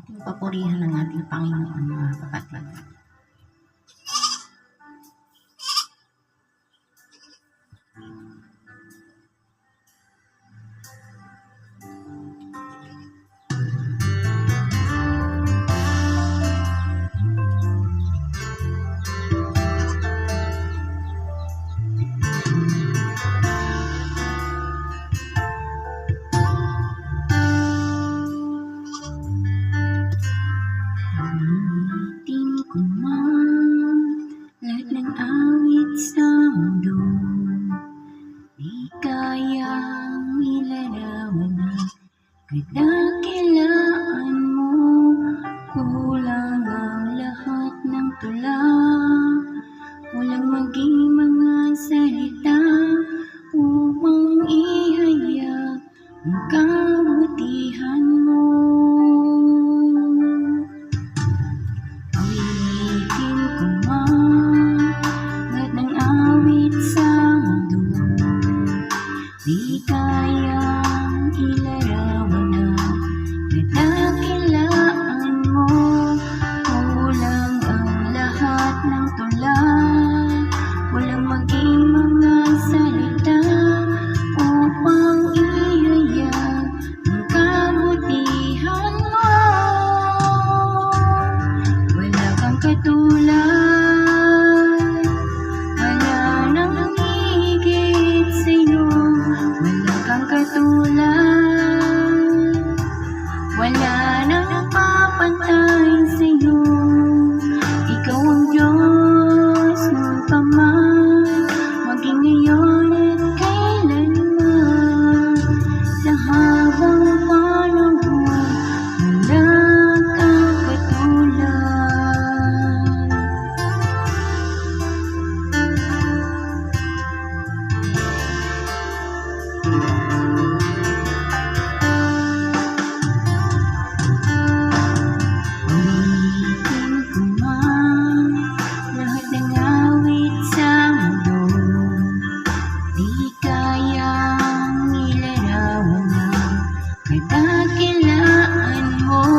ating papurihan ng ating Panginoon, mga kapatid. Lahat ng awit sa mundo, di kayang ilarawan ang kadakilaan mo. Kulang ang lahat ng tula, walang maging mga salita upang ihayag ang kabutihan mo. Awitin ko man lahat ng awit sa mundo, di kayang ilarawan ang kadakilaan mo. Kulang ang lahat ng tula, walang maging mga salita upang ihayag ang kabutihan mo. Wala kang katulad, wala nang higit sa'yo. Wala kang katulad, wala nang papantay sa'yo. Ikaw ang Diyos noon pa man, maging ngayon at kailanman. Sa habang panahon, wala kang katulad. Awitin ko man lahat ng awit sa mundo, di kayang ilarawan ang kadakilaan mo.